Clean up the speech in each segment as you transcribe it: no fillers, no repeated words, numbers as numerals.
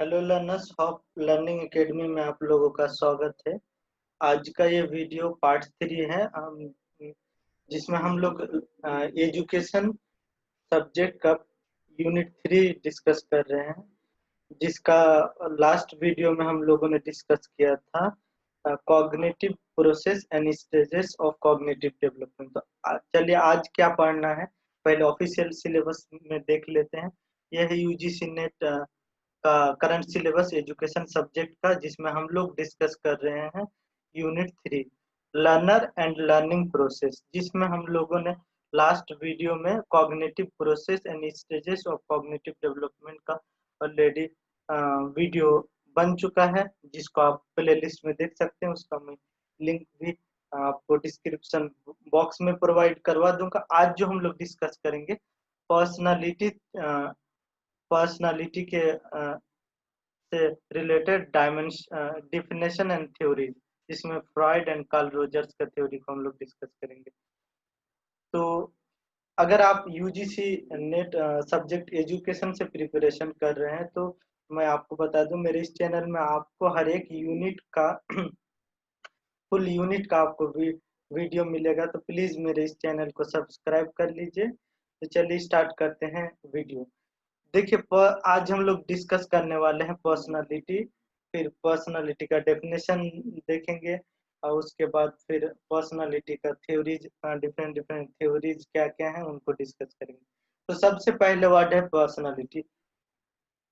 Hello learners of learning academy में आप लोगों का स्वागत है। आज का ये वीडियो पार्ट 3 है, जिसमें हम लोग एजुकेशन सब्जेक्ट का यूनिट 3 डिस्कस कर रहे हैं, जिसका लास्ट वीडियो में हम लोगों ने डिस्कस किया था cognitive process and stages of cognitive development. तो चलिए आज क्या पढ़ना है पहले ऑफिशियल सिलेबस में देख लेते हैं। यह है यूजीसी नेट का करंट सिलेबस एजुकेशन सब्जेक्ट का, जिसमें हम लोग डिस्कस कर रहे हैं unit 3 learner and learning process, जिसमें हम लोगों ने लास्ट वीडियो में cognitive process and stages of cognitive development का ऑलरेडी वीडियो बन चुका है, जिसको आप प्ले लिस्ट में देख सकते हैं। उसका मैं लिंक भी आपको डिस्क्रिप्शन बॉक्स में प्रोवाइड करवा दूंगा। आज जो हम लोग डिस्कस करेंगे पर्सनालिटी पर्सनालिटी के से रिलेटेड डिफिनेशन एंड थ्योरीज, जिसमें फ्रॉइड एंड कार्ल रोजर्स का थ्योरी को हम लोग डिस्कस करेंगे। तो अगर आप यूजीसी नेट सब्जेक्ट एजुकेशन से प्रिपरेशन कर रहे हैं, तो मैं आपको बता दूं, मेरे इस चैनल में आपको हर एक यूनिट का फुल यूनिट का आपको वीडियो मिलेगा। तो प्लीज मेरे इस चैनल को सब्सक्राइब कर लीजिए। तो चलिए स्टार्ट करते हैं वीडियो। देखिए, आज हम लोग डिस्कस करने वाले हैं पर्सनालिटी, फिर पर्सनालिटी का डेफिनेशन देखेंगे, और उसके बाद फिर पर्सनालिटी का थ्योरीज, डिफरेंट डिफरेंट थ्योरीज क्या क्या हैं उनको डिस्कस करेंगे। तो सबसे पहले वर्ड है पर्सनालिटी।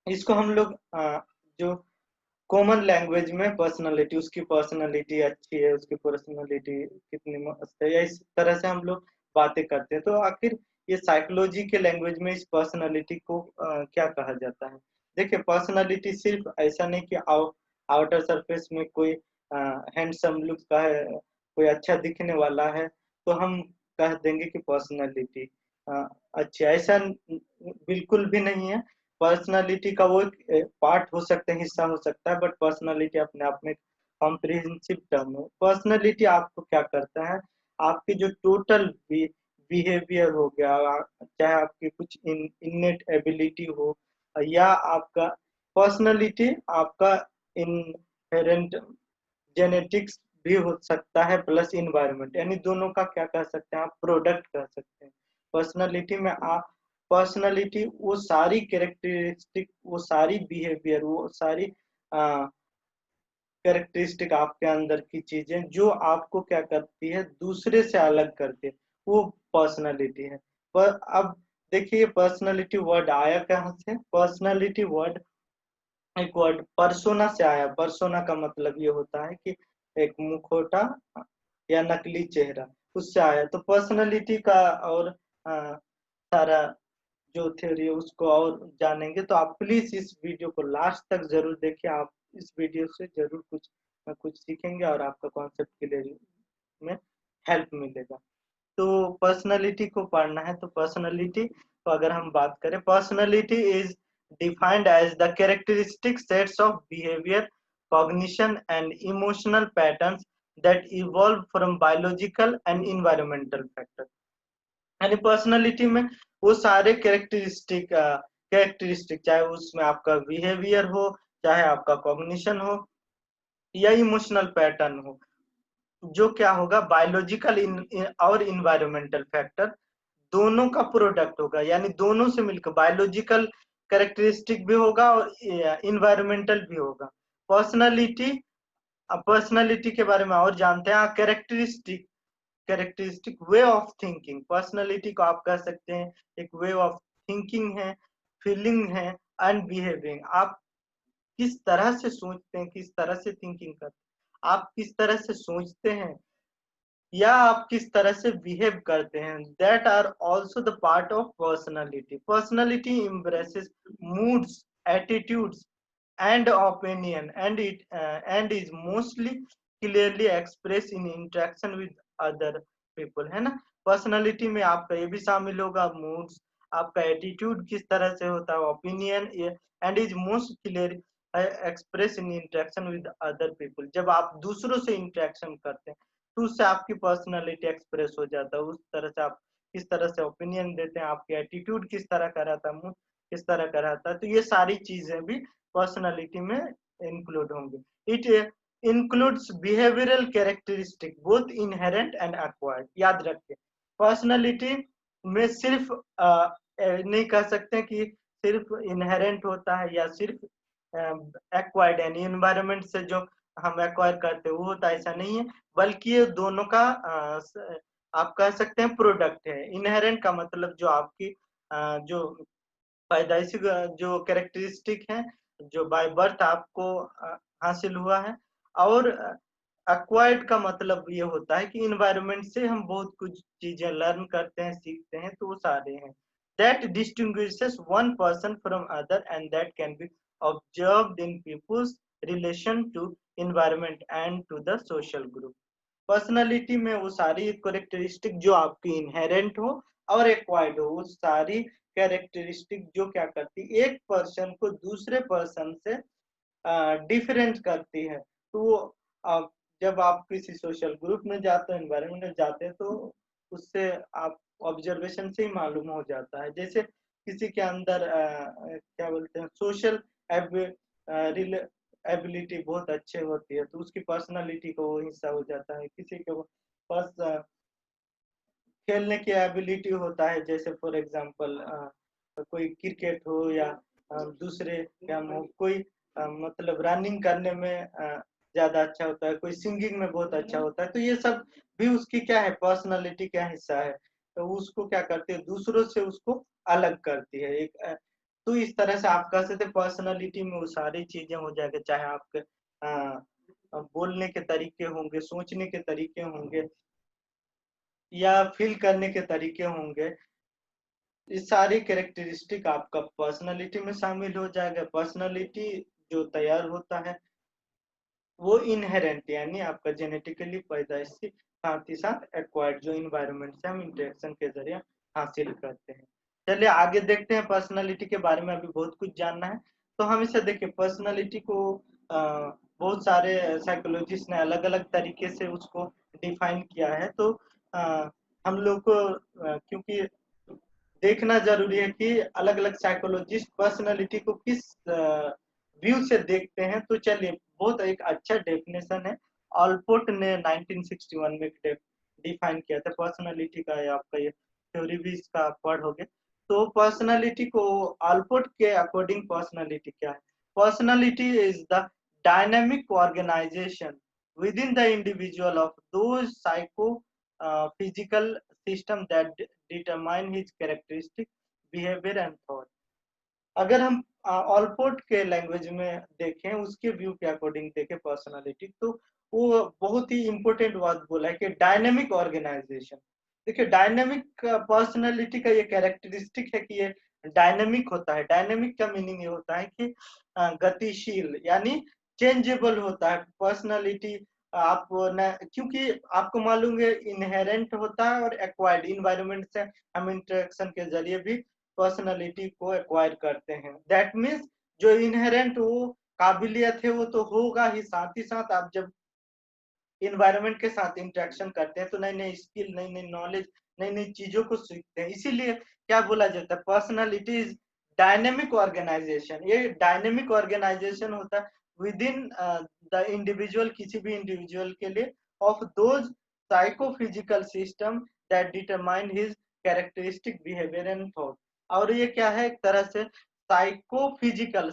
इसको हम लोग जो कॉमन लैंग्वेज में पर्सनालिटी, उसकी पर्सनालिटी अच्छी है, उसकी पर्सनालिटी कितनी मस्त है, या इस तरह से हम लोग बातें करते हैं। तो आखिर ये साइकोलॉजी के लैंग्वेज में इस पर्सनालिटी को क्या कहा जाता है। देखिए, पर्सनालिटी सिर्फ ऐसा नहीं कि आउटर सरफेस में कोई हैंडसम लुक का है, कोई अच्छा दिखने वाला है तो हम कह देंगे कि पर्सनालिटी अच्छी, ऐसा बिल्कुल भी नहीं है। पर्सनालिटी का वो एक पार्ट हो सकता है, हिस्सा हो सकता है, बट पर्सनालिटी अपने आप में कॉम्प्रिहेंसिव टर्म है। पर्सनालिटी आपको क्या करता है, आपकी जो टोटल बिहेवियर हो गया, चाहे आपकी कुछ इननेट एबिलिटी हो, या आपका पर्सनालिटी आपका इनहेरेंट जेनेटिक्स भी हो सकता है, प्लस इन्वायरमेंट, यानी दोनों का क्या कह सकते हैं आप, प्रोडक्ट कह सकते हैं। पर्सनालिटी में आप पर्सनालिटी वो सारी कैरेक्टरिस्टिक, वो सारी बिहेवियर, वो सारी कैरेक्टरिस्टिक आपके अंदर की चीजें जो आपको क्या करती है, दूसरे से अलग करती है, वो पर्सनालिटी है। पर अब देखिए, पर्सनालिटी वर्ड आया कहाँ से। पर्सनालिटी वर्ड एक वर्ड परसोना से आया। परसोना का मतलब ये होता है कि एक मुखौटा या नकली चेहरा, उससे आया। तो पर्सनालिटी का और सारा जो थ्योरी है उसको और जानेंगे, तो आप प्लीज इस वीडियो को लास्ट तक जरूर देखिए। आप इस वीडियो से जरूर कुछ न कुछ सीखेंगे और आपका कॉन्सेप्ट क्लियर में हेल्प मिलेगा। तो पर्सनालिटी को पढ़ना है। तो पर्सनालिटी तो अगर हम बात करें, personality is defined as the characteristic sets of behaviour, cognition and emotional patterns that evolve from biological and environmental factor. यानी पर्सनालिटी में वो सारे कैरेक्टरिस्टिक, चाहे उसमें आपका बिहेवियर हो, चाहे आपका कॉग्निशन हो, या इमोशनल पैटर्न हो, जो क्या होगा, बायोलॉजिकल और इन्वायरमेंटल फैक्टर दोनों का प्रोडक्ट होगा। यानी दोनों से मिलकर बायोलॉजिकल कैरेक्टरिस्टिक भी होगा और इन्वायरमेंटल भी होगा। पर्सनालिटी, पर्सनालिटी के बारे में और जानते हैं। Characteristic way of thinking, personality को आप कह सकते हैं एक वे ऑफ थिंकिंग है, फीलिंग है, एंड बिहेविंग। आप किस तरह से सोचते हैं, किस तरह से थिंकिंग करते हैं, आप किस तरह से सोचते हैं, या आप किस तरह से बिहेव करते हैं, that are also the part of personality. Personality embraces moods, attitudes and opinion, and is mostly clearly expressed in interaction with other people, है ना। पर्सनालिटी में आपका ये भी शामिल होगा, मूड्स, आपका एटीट्यूड किस तरह से होता है, opinion, and is most clear express in interaction with other people. जब आप दूसरों से इंटरेक्शन करते हैं तो उससे आपकी पर्सनालिटी एक्सप्रेस हो जाता है। उस तरह से आप किस तरह से ओपिनियन देते हैं, आपके एटीट्यूड किस तरह का रहता है, मूड किस तरह का रहता है, तो ये सारी चीजें भी पर्सनालिटी में इंक्लूड होंगे। It includes behavioural characteristic both inherent and acquired. याद रखिए, पर्सनालिटी में सिर्फ नहीं कह सकते कि सिर्फ इनहेरेंट होता है या सिर्फ एक्वायर्ड यानी एनवायरनमेंट से जो हम एक्वायर करते हैं वो होता है, ऐसा नहीं है, बल्कि ये दोनों का आप कह सकते हैं प्रोडक्ट है। इनहेरेंट का मतलब जो आपकी जो पैदाइशी जो कैरेक्टरिस्टिक है, जो बाय बर्थ आपको हासिल हुआ है, और एक्वायर्ड का मतलब ये होता है कि इन्वायरमेंट से हम बहुत कुछ चीजें लर्न करते हैं, सीखते हैं, तो वो सारे हैं। That distinguishes one person from other and that can be observed in people's relation to environment and to the social group. Personality में वो सारी कैरेक्टरिस्टिक जो आपकी इनहेरेंट हो और एक्वायर्ड हो, वो सारी कैरेक्टरिस्टिक जो क्या करती है, एक पर्सन को दूसरे पर्सन से डिफरेंट करती है। तो वो जब आप किसी सोशल ग्रुप में जाते हो, एनवायरनमेंट में जाते हैं, तो उससे आप ऑब्जर्वेशन से ही मालूम हो जाता है। जैसे किसी के अंदर क्या बोलते हैं, सोशल एबिलिटी बहुत अच्छे होती है, तो उसकी पर्सनालिटी का वो हिस्सा हो जाता है। किसी के पास खेलने की एबिलिटी होता है, जैसे फॉर एग्जांपल कोई क्रिकेट हो या दूसरे गेम हो, कोई मतलब रनिंग करने में ज्यादा अच्छा होता है, कोई सिंगिंग में बहुत अच्छा होता है, तो ये सब भी उसकी क्या है, पर्सनालिटी का हिस्सा है। तो उसको क्या करती है, दूसरों से उसको अलग करती है एक तो इस तरह से आप कह सकते पर्सनालिटी में वो सारी चीजें हो जाएगा, चाहे आपके बोलने के तरीके होंगे, सोचने के तरीके होंगे या फील करने के तरीके होंगे, ये सारी कैरेक्टरिस्टिक आपका पर्सनालिटी में शामिल हो जाएगा। पर्सनालिटी जो तैयार होता है वो इनहेरेंट यानी आपका जेनेटिकली पैदाइशी, साथ ही साथ एक्वायर्ड जो इन्वायरमेंट से हम इंटरेक्शन के जरिए हासिल करते हैं। चलिए आगे देखते हैं, पर्सनालिटी के बारे में अभी बहुत कुछ जानना है। तो हम इसे देखिए, पर्सनालिटी को बहुत सारे साइकोलॉजिस्ट ने अलग अलग तरीके से उसको डिफाइन किया है। तो हम लोग को क्योंकि देखना जरूरी है कि अलग अलग साइकोलॉजिस्ट पर्सनालिटी को किस व्यू से देखते हैं। तो चलिए, बहुत एक अच्छा डेफिनेशन है, ऑलपोर्ट ने 1961 में डिफाइन किया था पर्सनालिटी का। आपका ये थ्योरी भी इसका पढ़ोगे। तो पर्सनालिटी को ऑलपोर्ट के अकॉर्डिंग पर्सनालिटी क्या है, personality is the dynamic organisation within the individual of those psycho physical system that determine his characteristic behavior and thought। अगर हम ऑलपोर्ट के लैंग्वेज में देखें, उसके व्यू के अकॉर्डिंग देखें पर्सनालिटी, तो वो बहुत ही इंपॉर्टेंट बात बोला है कि डायनेमिक ऑर्गेनाइजेशन। देखिए, डायनेमिक पर्सनालिटी का ये कैरेक्टरिस्टिक है कि ये डायनेमिक होता है। डायनेमिक का मीनिंग ये होता है कि गतिशील यानी चेंजेबल होता है पर्सनालिटी। आप न, क्योंकि आपको मालूम है इनहेरेंट होता है और एक्वायर्ड, इन्वायरमेंट से हम इंटरेक्शन के जरिए भी पर्सनालिटी को एक्वायर करते हैं। दैट मीन्स जो इनहेरेंट वो काबिलियत है वो तो होगा ही, साथ ही साथ आप जब इन्वायरमेंट के साथ इंटरेक्शन करते हैं तो नई नई स्किल, नई नई नॉलेज, नई नई चीजों को सीखते हैं। इसीलिए क्या बोला जाता है, पर्सनालिटी इज डायनेमिक ऑर्गेनाइजेशन। ये डायनेमिक ऑर्गेनाइजेशन होता है विद इन द इंडिविजुअल, किसी भी इंडिविजुअल के लिए, of those psychophysical system that determine his characteristic behaviour and thought. और ये क्या है, एक तरह से साइकोफिजिकल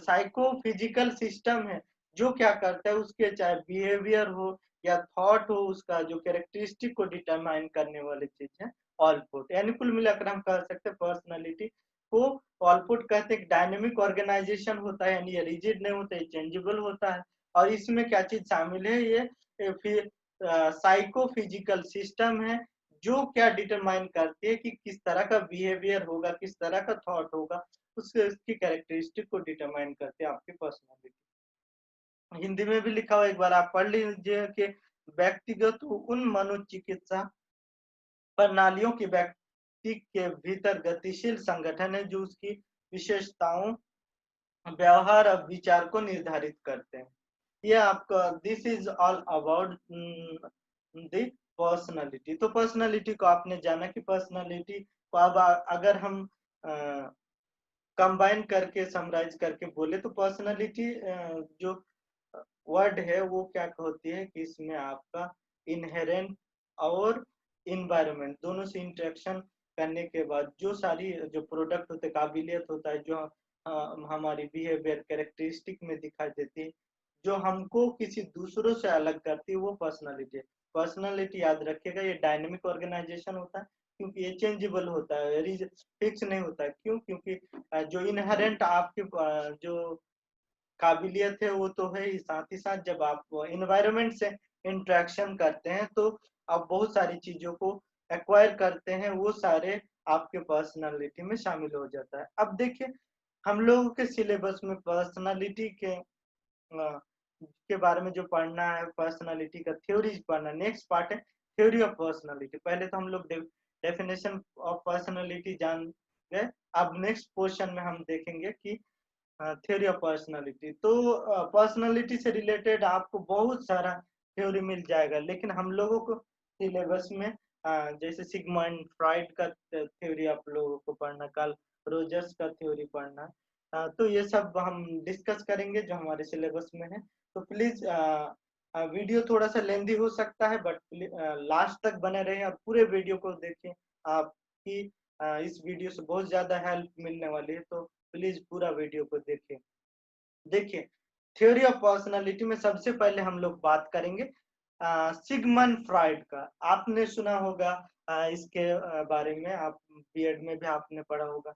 सिस्टम है जो क्या करता है, उसके चाहे बिहेवियर हो या थॉट हो, उसका जो कैरेक्टरिस्टिक को डिटरमाइन करने वाली चीज है ऑलपुट। यानी कुल मिलाकर हम कह सकते हैं पर्सनालिटी को ऑलपुट कहते हैं। डायनेमिक ऑर्गेनाइजेशन होता है, यानी ये रिजिड नहीं होता है, चेंजेबल होता है। और इसमें क्या चीज शामिल है, ये फिर साइकोफिजिकल सिस्टम है जो क्या डिटरमाइन करती है कि किस तरह का बिहेवियर होगा, किस तरह का थॉट होगा, उसकी कैरेक्टरिस्टिक को डिटरमाइन करते हैं आपकी पर्सनालिटी। हिंदी में भी लिखा हुआ, एक बार आप पढ़ लीजिए कि व्यक्तिगत उन मनोचिकित्सा प्रणालियों की व्यक्ति के भीतर गतिशील संगठन है जो उसकी विशेषताओं, व्यवहार और विचार को निर्धारित करते हैं। ये आपका this is all about the personality. तो पर्सनालिटी को आपने जाना कि पर्सनालिटी को अब अगर हम कंबाइन करके समराइज करके बोले तो पर्सनालिटी जो वर्ड है वो क्या होती है कि इसमें आपका इनहेरेंट और इन्वायरमेंट दोनों से इंटरेक्शन करने के बाद जो सारी जो प्रोडक्ट होते काबिलियत होता है जो हमारी बिहेवियर कैरेक्टरिस्टिक में दिखाई देती है जो हमको किसी दूसरों से अलग करती है वो पर्सनालिटी है। पर्सनालिटी याद रखिएगा ये डायनेमिक ऑर्गेनाइजेशन होता है क्योंकि ये चेंजेबल होता है फिक्स नहीं होता है। क्यों? क्योंकि जो इनहेरेंट आपके जो काबिलियत है वो तो है ही, साथ ही साथ जब आप इन्वायरमेंट से इंटरेक्शन करते हैं तो आप बहुत सारी चीजों को एक्वायर करते हैं, वो सारे आपके पर्सनालिटी में शामिल हो जाता है। अब देखिए हम लोगों के सिलेबस में पर्सनालिटी के बारे में जो पढ़ना है, पर्सनालिटी का थ्योरीज पढ़ना, नेक्स्ट पार्ट है थ्योरी ऑफ पर्सनालिटी। पहले तो हम लोग डेफिनेशन ऑफ पर्सनालिटी जान गए, अब नेक्स्ट पोर्शन में हम देखेंगे कि थ्योरी ऑफ पर्सनालिटी। तो पर्सनालिटी से रिलेटेड आपको बहुत सारा थ्योरी मिल जाएगा, लेकिन हम लोगों को सिलेबस में जैसे सिगमंड फ्रॉइड का थ्योरी आप लोगों को पढ़ना, कार्ल रोजर्स का थ्योरी पढ़ना, तो ये सब हम डिस्कस करेंगे जो हमारे सिलेबस में है। तो प्लीज वीडियो थोड़ा सा लेंदी हो सकता है बट लास्ट तक बने रहे और पूरे वीडियो को देखें। आपकी इस वीडियो से बहुत ज्यादा हेल्प मिलने वाली है, तो प्लीज पूरा वीडियो को देखें। देखिए थ्योरी ऑफ पर्सनालिटी में सबसे पहले हम लोग बात करेंगे सिगमंड फ्रॉइड का। आपने सुना होगा इसके बारे में, आप बीएड में भी आपने पढ़ा होगा।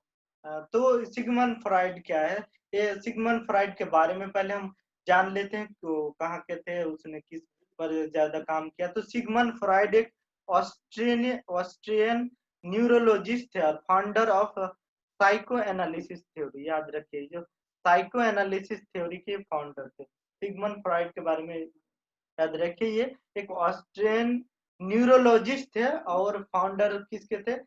तो सिगमंड फ्रॉइड क्या है? ये सिगमंड फ्रॉइड के बारे में पहले हम जान लेते हैं तो कहाँ के थे, उसने किस पर ज्यादा काम किया। तो सिगमंड फ्रॉइड एक ऑस्ट्रियन न्यूरोलॉजिस्ट थे और founder of psycho analysis theory. याद रखिए जो साइको एनालिसिस थ्योरी के फाउंडर थे सिगमंड फ्रॉइड के बारे में याद रखिए। ये एक ऑस्ट्रियन न्यूरोलॉजिस्ट थे और फाउंडर किसके थे?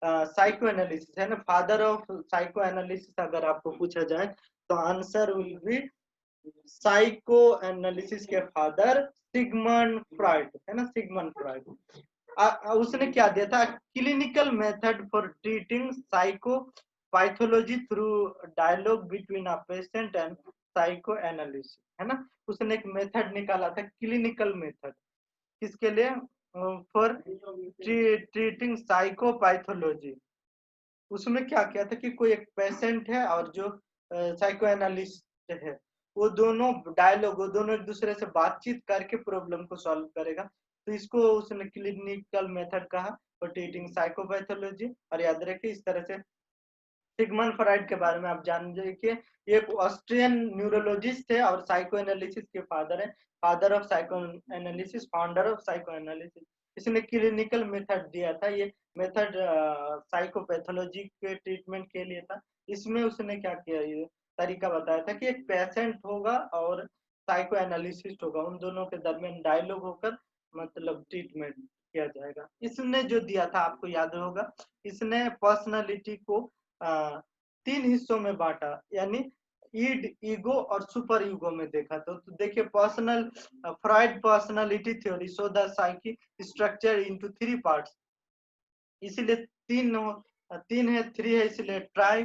साइको एनालिसिस है ना, फादर ऑफ साइको एनालिसिस अगर आपको पूछा जाए तो answer will be psycho analysis के फादर सिगमंड फ्रॉइड, है ना, सिगमंड फ्रॉइड। उसने क्या दिया था? Clinical method for treating psycho pathology through dialogue between a patient and psycho analysis, है ना। उसने एक मेथड निकाला था, क्लिनिकल मेथड, किसके लिए? For treating psychopathology. उसमें क्या किया था कि कोई एक पेशेंट है और जो साइको एनालिस्ट है, वो दोनों डायलॉग, वो दोनों एक दूसरे से बातचीत करके प्रॉब्लम को सॉल्व करेगा। तो इसको उसने क्लिनिकल मेथड कहा फॉर ट्रीटिंग साइकोपैथोलॉजी। और याद रखिए इस तरह से सिगमंड फ्रॉइड के बारे में आप जान देखिए, ये एक ऑस्ट्रियन न्यूरोलॉजिस्ट थे और साइको एनालिसिस के फादर है, father of psycho analysis, founder of psycho analysis. इसने क्लिनिकल मेथड दिया था, ये मेथड साइकोपैथोलॉजी के ट्रीटमेंट के लिए था। इसमें उसने क्या किया, ये तरीका बताया था कि एक पेशेंट होगा और साइको एनालिसिस्ट होगा, उन दोनों के दरमियान डायलॉग होकर मतलब ट्रीटमेंट किया जाएगा। इसने जो दिया था आपको याद होगा, इसने पर्सनालिटी को तीन हिस्सों में बांटा, यानी ईड, ईगो और सुपर ईगो में देखा। तो देखिए Freud personality theory so the psyche structure into three parts. इसीलिए तीन है, थ्री है, इसलिए ट्राई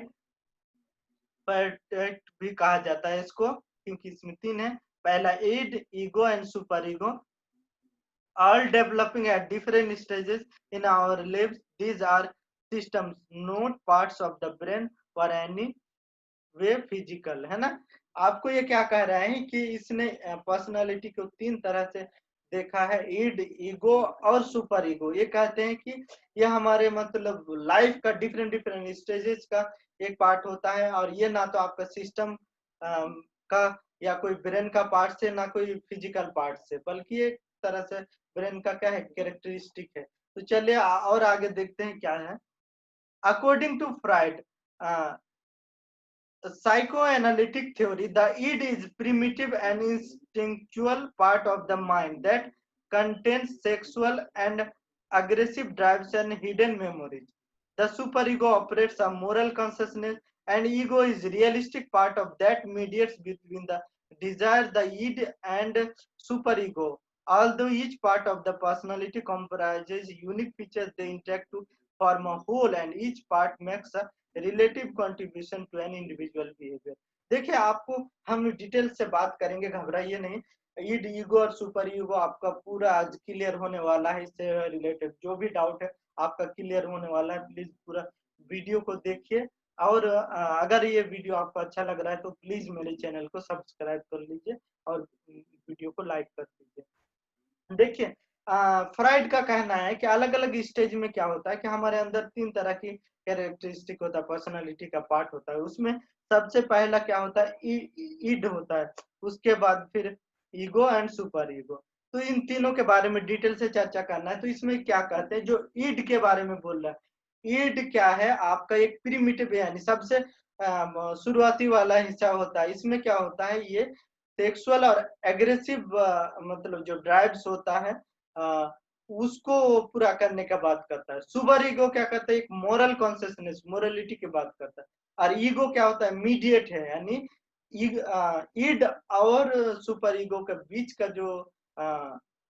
पैर्टेट भी कहा जाता है इसको, क्योंकि इसमें तीन है। पहला id, ego and super ego, all developing at different stages in our lives. These are systems, not parts of the brain or any way physical, है ना। आपको ये क्या कह रहा है कि इसने पर्सनालिटी को तीन तरह से देखा है, ईड, ईगो और सुपर ईगो। ये कहते हैं कि ये हमारे मतलब लाइफ का डिफरेंट डिफरेंट स्टेजेस का एक पार्ट होता है, और ये ना तो आपका सिस्टम का या कोई ब्रेन का पार्ट से, ना कोई फिजिकल पार्ट से, बल्कि एक तरह से ब्रेन का क्या है, कैरेक्टरिस्टिक है। तो चलिए और आगे देखते हैं क्या है। According to Freud psychoanalytic theory, the id is primitive and instinctual part of the mind that contains sexual and aggressive drives and hidden memories. The superego operates a moral consciousness, and ego is realistic part of that mediates between the desire, the id, and superego. Although each part of the personality comprises unique features, they interact to form a whole, and each part makes a relative contribution to an individual behaviour. देखिए आपको हम detail से बात करेंगे, घबराइए नहीं। Id, ego और super ego आपका पूरा आज क्लियर होने वाला है। इससे रिलेटेड जो भी डाउट है आपका क्लियर होने वाला है। प्लीज पूरा वीडियो को देखिए, और अगर ये वीडियो आपको अच्छा लग रहा है तो प्लीज मेरे चैनल को सब्सक्राइब कर लीजिए और वीडियो को लाइक कर दीजिए। देखिए फ्राइड का कहना है कि अलग अलग स्टेज में क्या होता है कि हमारे अंदर 3 तरह की कैरेक्टरिस्टिक होता है, पर्सनालिटी का पार्ट होता है। उसमें सबसे पहला क्या होता है, ईड होता है। उसके बाद फिर ईगो एंड सुपर ईगो। तो इन तीनों के बारे में डिटेल से चर्चा करना है। तो इसमें क्या कहते हैं, जो ईड के बारे में बोल रहा है, ईड क्या है, आपका एक प्रिमिटिव यानी सबसे शुरुआती वाला हिस्सा होता है। इसमें क्या होता है, ये सेक्सुअल और एग्रेसिव मतलब जो ड्राइव्स होता है उसको पूरा करने का बात करता है। सुपर ईगो क्या करता है, एक मोरल कॉन्शियसनेस, मोरलिटी की बात करता है। और ईगो क्या होता है, मीडिएट है, यानी ईड और सुपर ईगो के बीच का जो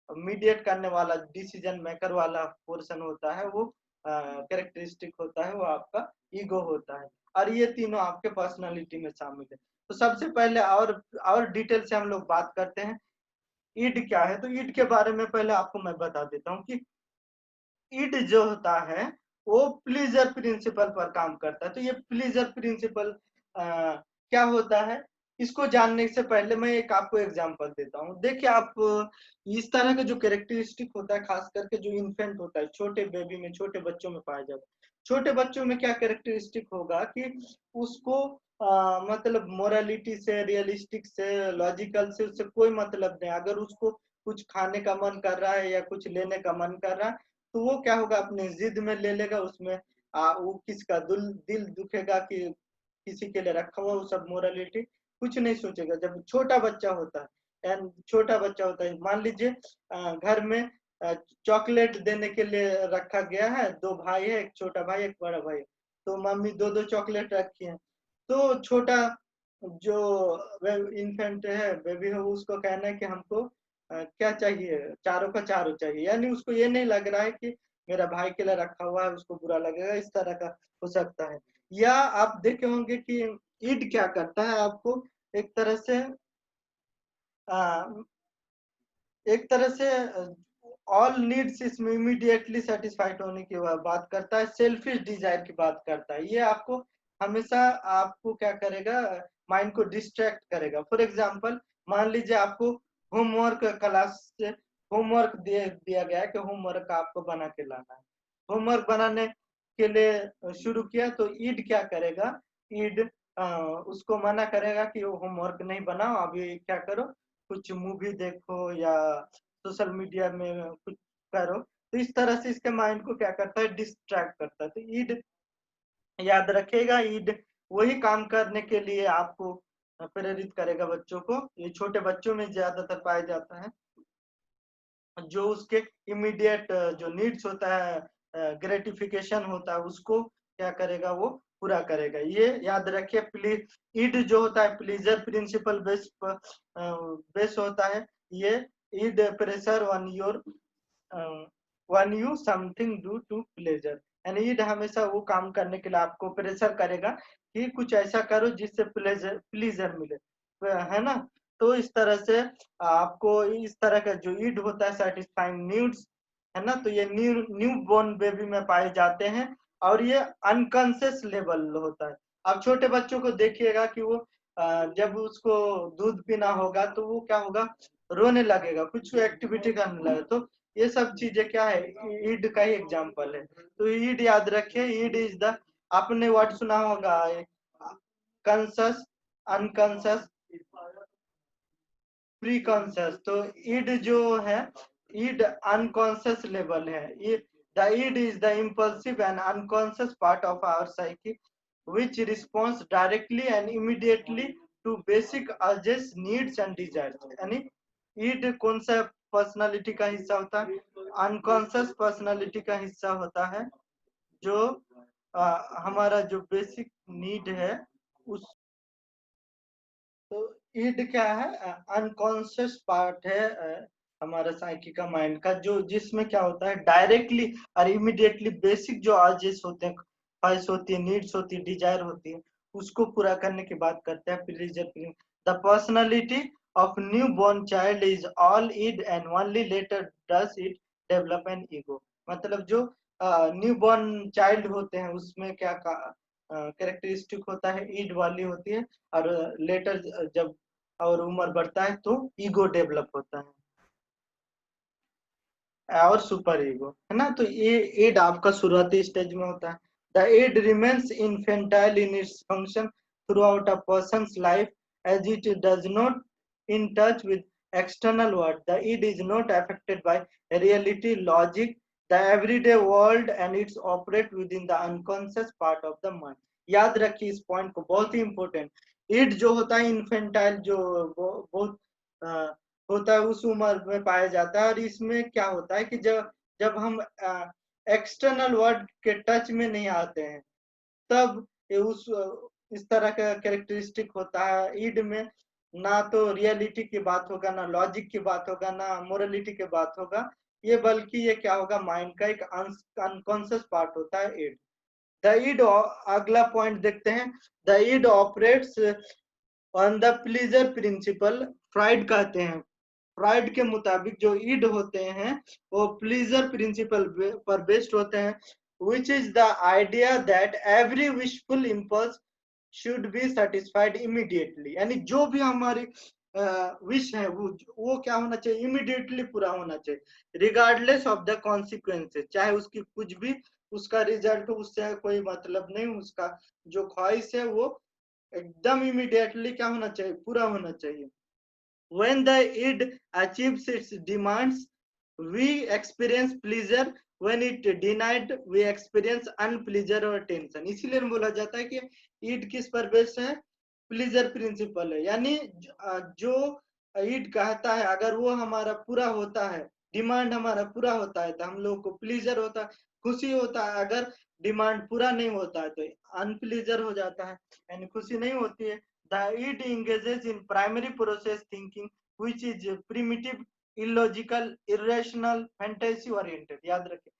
मीडिएट करने वाला, डिसीजन मेकर वाला पोर्शन होता है, वो कैरेक्टरिस्टिक होता है, वो आपका ईगो होता है। और ये तीनों आपके पर्सनालिटी में शामिल है। तो सबसे पहले और डिटेल से हम लोग बात करते हैं ईड क्या है। तो ईड के बारे में पहले आपको मैं बता देता हूँ कि ईड जो होता है वो प्लीजर प्रिंसिपल पर काम करता है। तो ये प्लीजर प्रिंसिपल क्या होता है, इसको जानने से पहले मैं एक आपको एग्जांपल देता हूँ। देखिए आप इस तरह का जो कैरेक्टरिस्टिक होता है, खास करके जो इन्फेंट होता है, छोटे बेबी में, छोटे बच्चों में पाया जाता है। छोटे बच्चों में क्या कैरेक्टरिस्टिक होगा कि उसको मतलब मोरालिटी से, रियलिस्टिक से, लॉजिकल से उससे कोई मतलब नहीं। अगर उसको कुछ खाने का मन कर रहा है या कुछ लेने का मन कर रहा है तो वो क्या होगा, अपने जिद में ले लेगा। उसमें वो किसका दिल दुखेगा कि किसी के लिए रखा हुआ, वो सब मोरालिटी कुछ नहीं सोचेगा। जब छोटा बच्चा होता है, एंड छोटा बच्चा होता है, मान लीजिए घर में चॉकलेट देने के लिए रखा गया है। 2 भाई है, एक छोटा भाई एक बड़ा भाई। तो मम्मी 2-2 चॉकलेट रखी है। तो छोटा जो इन्फेंट है, बेबी है, उसको कहना है कि हमको क्या चाहिए, चारों का चारों चाहिए। यानी उसको ये नहीं लग रहा है कि मेरा भाई के लिए रखा हुआ है, उसको बुरा लगेगा, इस तरह का हो सकता है। या आप देखे होंगे कि ईड क्या करता है, आपको एक तरह से एक तरह से ऑल नीड्स इसमें इमीडिएटली सेटिस्फाइड होने की बात करता है, सेल्फिश डिजायर की बात करता है। ये आपको हमेशा आपको क्या करेगा, माइंड को डिस्ट्रैक्ट करेगा। फॉर एग्जांपल मान लीजिए आपको होमवर्क क्लास से होमवर्क दिया गया है कि होमवर्क आपको बना के लाना है। होमवर्क बनाने के लिए शुरू किया तो ईड क्या करेगा, ईड उसको मना करेगा कि वो होमवर्क नहीं बनाओ, अभी क्या करो, कुछ मूवी देखो या सोशल मीडिया में कुछ करो। तो इस तरह से इसके माइंड को क्या करता है, डिस्ट्रैक्ट करता है। तो ईड याद रखेगा, ईड वही काम करने के लिए आपको प्रेरित करेगा बच्चों को। ये छोटे बच्चों में ज्यादातर पाया जाता है, जो उसके इमीडिएट जो नीड्स होता है, ग्रेटिफिकेशन होता है, उसको क्या करेगा, वो पूरा करेगा। ये याद रखिए। प्लीज ईड जो होता है प्लीजर प्रिंसिपल बेस होता है। ये id pressure one your one you something do to pleasure, यानी ईड हमेशा वो काम करने के लिए आपको प्रेशर करेगा कि कुछ ऐसा करो जिससे प्लेजर प्लीजर मिले, है ना। तो इस तरह से आपको इस तरह का जो ईड होता है, सेटिस्फाइंग नीड्स, है ना। तो ये न्यू बोर्न बेबी में पाए जाते हैं और ये अनकॉन्शियस लेवल होता है। आप छोटे बच्चों को देखिएगा कि वो जब उसको दूध पीना होगा तो वो क्या होगा, रोने लगेगा, कुछ एक्टिविटी करने लगेगा। तो ये सब चीजें क्या है, ईड का ही एग्जाम्पल है। तो ईड याद रखिए, ईड इज द, आपने वर्ड सुना होगा कॉन्शियस, अनकॉन्शियस, प्री कॉन्शियस। तो ईड जो है, ईड अनकॉन्शियस लेवल है। ये the id is the impulsive and unconscious part of our psyche which responds directly and immediately to basic urges, needs and desires। यानी ईड कौन सा पर्सनालिटी का हिस्सा होता है, अनकॉन्शियस पर्सनालिटी का हिस्सा होता है, जो हमारा जो बेसिक नीड है उस। तो ईड क्या है, अनकॉन्शियस पार्ट है हमारा साइकी का, माइंड का, जो जिसमें क्या होता है, डायरेक्टली और इमीडिएटली बेसिक जो अर्जेस होते हैं, ख्वाहिश होती है, नीड्स होती है, डिजायर होती है, उसको पूरा करने की बात करते हैं pleaser. The personality of newborn child is all id and only later does it develop an ego। मतलब जो न्यूबॉर्न चाइल्ड होते हैं उसमें क्या कैरेक्टरिस्टिक होता है, ईड वाली होती है, और लेटर जब और उम्र बढ़ता है तो ईगो डेवलप होता है और सुपर ईगो, है ना। तो ये ईड आपका शुरुआती स्टेज में होता है। The id remains infantile in its function throughout a person's life as it does not in touch with external world. The id is not affected by reality, logic, the everyday world, and it's operate within the unconscious part of the mind। याद रखिए इस point को, बहुत ही important. id जो होता है infantile, जो बहुत होता है उस उम्र में पाया जाता है, और इसमें क्या होता है कि जब जब हम एक्सटर्नल वर्ल्ड के टच में नहीं आते हैं तब ये उस इस तरह का कैरेक्टरिस्टिक होता है ईड में। ना तो रियलिटी की बात होगा, ना लॉजिक की बात होगा, ना मोरलिटी की बात होगा, ये बल्कि ये क्या होगा, माइंड का एक अनकॉन्शियस पार्ट होता है ईड। द ईड, अगला पॉइंट देखते हैं। The id operates on the pleasure principle. Freud कहते हैं, फ्राइड के मुताबिक जो ईड होते हैं वो प्लीजर प्रिंसिपल पर बेस्ड होते हैं, which is the idea that every wishful impulse should be satisfied immediately। यानी जो भी हमारी विश है वो क्या होना चाहिए, इमीडिएटली पूरा होना चाहिए, रिगार्डलेस ऑफ द कॉन्सिक्वेंसेस। चाहे उसकी कुछ भी उसका रिजल्ट हो, उससे कोई मतलब नहीं, उसका जो ख्वाहिश है वो एकदम इमीडिएटली क्या होना चाहिए, पूरा होना चाहिए। When the id achieves its demands, we experience pleasure। When it denied, we experience unpleasure और टेंशन। इसीलिए बोला जाता है कि ईड किस पर बेस्ड है, प्लीजर प्रिंसिपल है। यानी जो ईड कहता है अगर वो हमारा पूरा होता है, डिमांड हमारा पूरा होता है तो हम लोग को प्लीजर होता है, खुशी होता है। अगर डिमांड पूरा नहीं होता है तो अनप्लीजर हो जाता है, यानी खुशी नहीं होती है। The id engages in primary process thinking, which is primitive, illogical, irrational, fantasy oriented। याद रखें,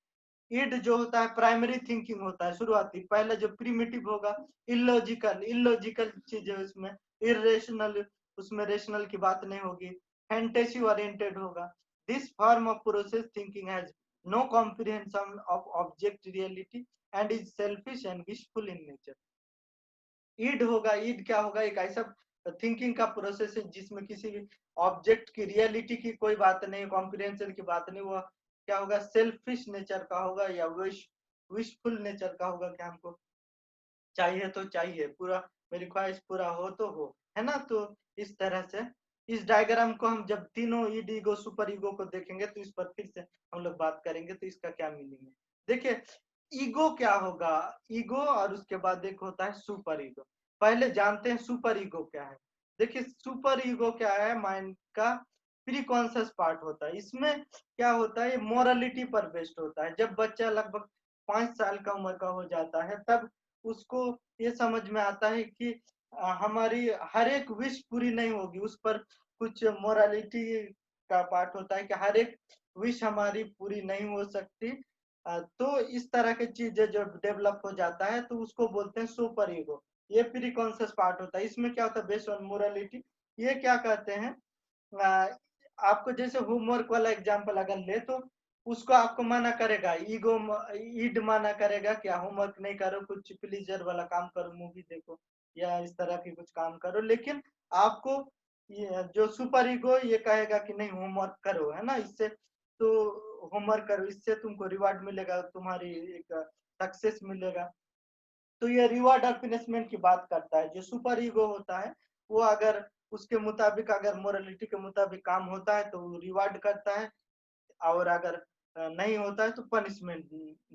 id जो होता है प्राइमरी थिंकिंग होता है, शुरुआती, पहले जो प्रिमिटिव होगा, इलॉजिकल, इलॉजिकल चीजें उसमें, इरेशनल, उसमें रेशनल की बात नहीं होगी, फैंटेसी ओरिएंटेड होगा। This form of process thinking has no comprehension of object reality and is selfish and wishful in nature. Id होगा, ईड क्या होगा, एक ऐसा थिंकिंग का प्रोसेस है जिसमें किसी भी ऑब्जेक्ट की रियलिटी की कोई बात नहीं, कॉम्प्रिहेंशन की बात नहीं, वो क्या होगा, सेल्फिश नेचर का होगा या विशफुल नेचर का होगा, क्या हमको चाहिए तो चाहिए, पूरा मेरी ख्वाहिश पूरा हो तो हो, है ना। तो इस तरह से इस डायग्राम को हम जब तीनों ईड, ईगो, सुपर ईगो को देखेंगे तो इस पर फिर से हम लोग बात करेंगे तो इसका क्या मीनिंग है। देखिए, ईगो क्या होगा, ईगो और उसके बाद एक होता है सुपर ईगो। पहले जानते हैं सुपर ईगो क्या है। देखिए, सुपर ईगो क्या है, माइंड का प्री कॉन्शियस पार्ट होता है। इसमें क्या होता है, मोरालिटी पर बेस्ड होता है। जब बच्चा लगभग 5 साल का उम्र का हो जाता है तब उसको ये समझ में आता है कि हमारी हर एक विश पूरी नहीं होगी, उस पर कुछ मोरालिटी का पार्ट होता है कि हर एक विश हमारी पूरी नहीं हो सकती। तो इस तरह की चीजें जब डेवलप हो जाता है तो उसको बोलते हैं सुपर ईगो। ये प्री कॉन्शियस पार्ट होता है। इसमें क्या होता है, बेस्ड ऑन मोरालिटी। ये क्या कहते हैं, आपको जैसे होमवर्क वाला एग्जांपल अगर ले तो उसको आपको मना करेगा, ईगो ईड मना करेगा क्या, होमवर्क नहीं करो, कुछ प्लीजर वाला काम करो, मूवी देखो या इस तरह की कुछ काम करो। लेकिन आपको ये जो सुपर ईगो ये कहेगा कि नहीं, होमवर्क करो, है ना, इससे तो होमवर्क करो, इससे तुमको रिवार्ड मिलेगा, तुम्हारी एक सक्सेस मिलेगा। तो ये रिवार्ड और पनिशमेंट की बात करता है। जो सुपर ईगो होता है वो अगर उसके मुताबिक, अगर मोरालिटी के मुताबिक काम होता है तो रिवार्ड करता है, और अगर नहीं होता है तो पनिशमेंट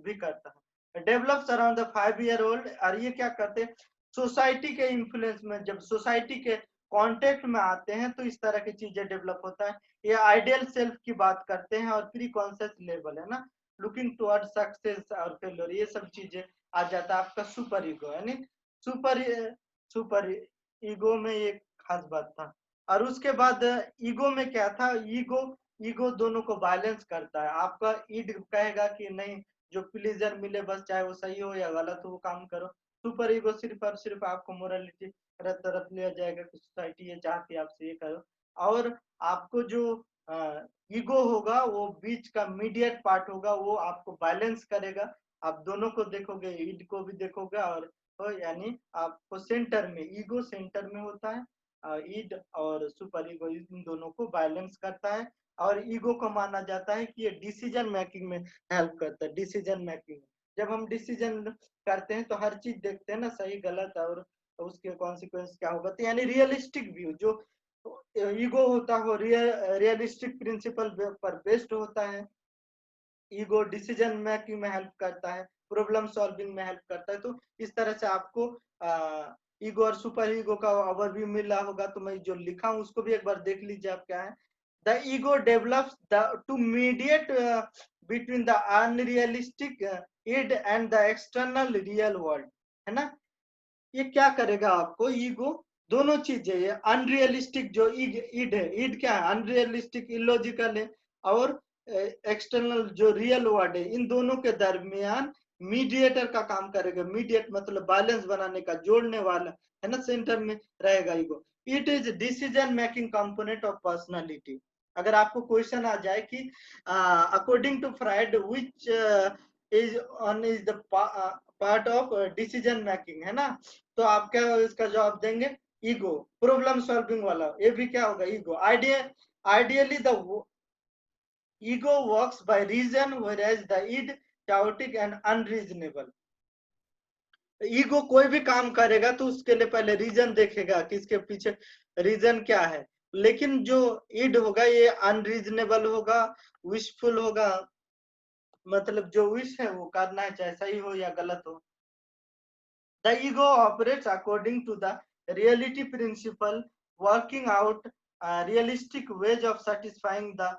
भी करता है। Develops around the 5 year old. और ये क्या करते हैं, सोसाइटी के इन्फ्लुएंस में, जब सोसाइटी के कांटेक्ट में आते हैं तो इस तरह की चीजें डेवलप होता है। ये आइडियल सेल्फ की बात करते हैं और प्री कॉन्शियस लेवल, है ना, लुकिंग टुवर्ड सक्सेस और फेलियर, ये सब चीजें आ जाता है आपका सुपर ईगो। यानी सुपर सुपर ईगो में ये खास बात था। और उसके बाद ईगो में क्या था, ईगो ईगो दोनों को बैलेंस करता है। आपका ईड कहेगा कि नहीं, जो प्लीजर मिले बस, चाहे वो सही हो या गलत हो वो काम करो। सुपर ईगो सिर्फ और सिर्फ आपको मोरालिटी तरफ ले जाएगा कि सोसाइटी ये चाहती है आपसे ये करो। और आपको जो ईगो होगा वो बीच का मीडिएट पार्ट होगा, वो आपको बैलेंस करेगा। आप दोनों को देखोगे, ईड को भी देखोगे, और तो यानी आपको सेंटर में, ईगो सेंटर में होता है, ईड और सुपर ईगो इन दोनों को बैलेंस करता है। और ईगो को माना जाता है कि ये डिसीजन मेकिंग में हेल्प करता है। डिसीजन मेकिंग, जब हम डिसीजन करते हैं तो हर चीज देखते हैं ना, सही गलत और उसके कॉन्सिक्वेंस क्या होगा। तो यानी रियलिस्टिक व्यू जो ईगो होता है रियलिस्टिक प्रिंसिपल पर बेस्ड होता है। ईगो डिसीजन मेकिंग में हेल्प करता है, प्रॉब्लम सॉल्विंग में हेल्प करता है। तो इस तरह से आपको ईगो और सुपर ईगो का ओवरव्यू मिल रहा होगा। तो मैं जो लिखा हूं उसको भी एक बार देख लीजिए आप क्या है। The ego develops the to mediate between the unrealistic id and the external real world, है ना। ये क्या करेगा आपको, ईगो दोनों चीजें, ये अनरियलिस्टिक जो ईड है, ईड क्या है, अनरियलिस्टिक इलॉजिकल है, और एक्सटर्नल जो रियल वर्ड है, इन दोनों के दरमियान मीडिएटर का काम करेगा। मीडिएट मतलब बैलेंस बनाने का, जोड़ने वाला, है ना, सेंटर में रहेगा ego. It is decision making component of personality. अगर आपको क्वेश्चन आ जाए कि according to Freud which is the part of decision making, है ना, तो आप क्या इसका जवाब देंगे, ईगो। प्रॉब्लम सॉल्विंग वाला ये भी क्या होगा, ego. Ideally the ego works by reason whereas the id chaotic and unreasonable. Ego कोई भी काम करेगा तो उसके लिए पहले रीजन देखेगा कि इसके पीछे रीजन क्या है। लेकिन जो ईड होगा ये अनरीजनेबल होगा, विशफुल होगा, मतलब जो विश है वो करना है, चाहे सही हो या गलत हो। The ego operates according to the reality principle, working out realistic ways of satisfying the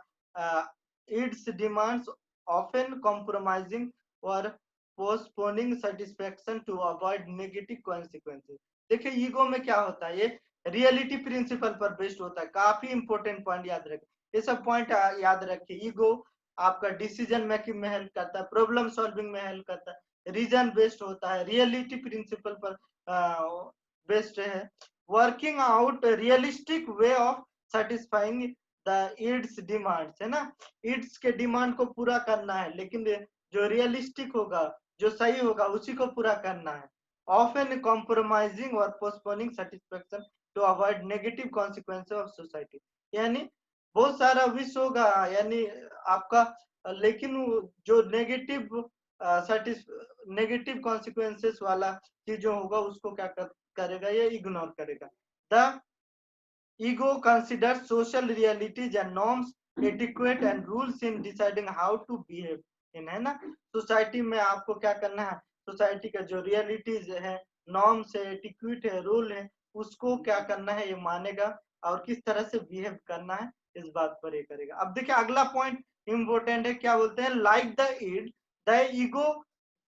its demands, often compromising or postponing satisfaction to avoid negative consequences। देखिए ईगो में क्या होता है, ये रियलिटी प्रिंसिपल पर बेस्ड होता है। काफी इंपॉर्टेंट पॉइंट याद रखें, ये सब पॉइंट याद रखिए। ईगो आपका डिसीजन मेकिंग में हेल्प करता है, प्रॉब्लम सॉल्विंग में हेल्प करता है, रीजन बेस्ड होता है, रियलिटी प्रिंसिपल पर बेस्ड है, working out realistic way of satisfying the it's demands, है ना। इट्स के डिमांड को पूरा करना है, लेकिन जो रियलिस्टिक होगा, जो सही होगा उसी को पूरा करना है। ऑफन कॉम्प्रोमाइजिंग और postponing satisfaction to avoid negative consequences of society. यानी बहुत सारा विश होगा यानी आपका, लेकिन जो नेगेटिव कॉन्सिक्वेंसेस वाला चीजों होगा उसको क्या करेगा, ये इग्नोर करेगा। The ego consider social realities and norms, adequate and rules in deciding how to behave in, है ना। सोसाइटी में आपको क्या करना है, सोसाइटी का जो रियलिटीज है, नॉर्म्स है, एटिक्यूट है, रूल है, उसको क्या करना है ये मानेगा, और किस तरह से बिहेव करना है इस बात पर ये करेगा। अब देखिए अगला पॉइंट इंपॉर्टेंट है, क्या बोलते हैं, like the id the ego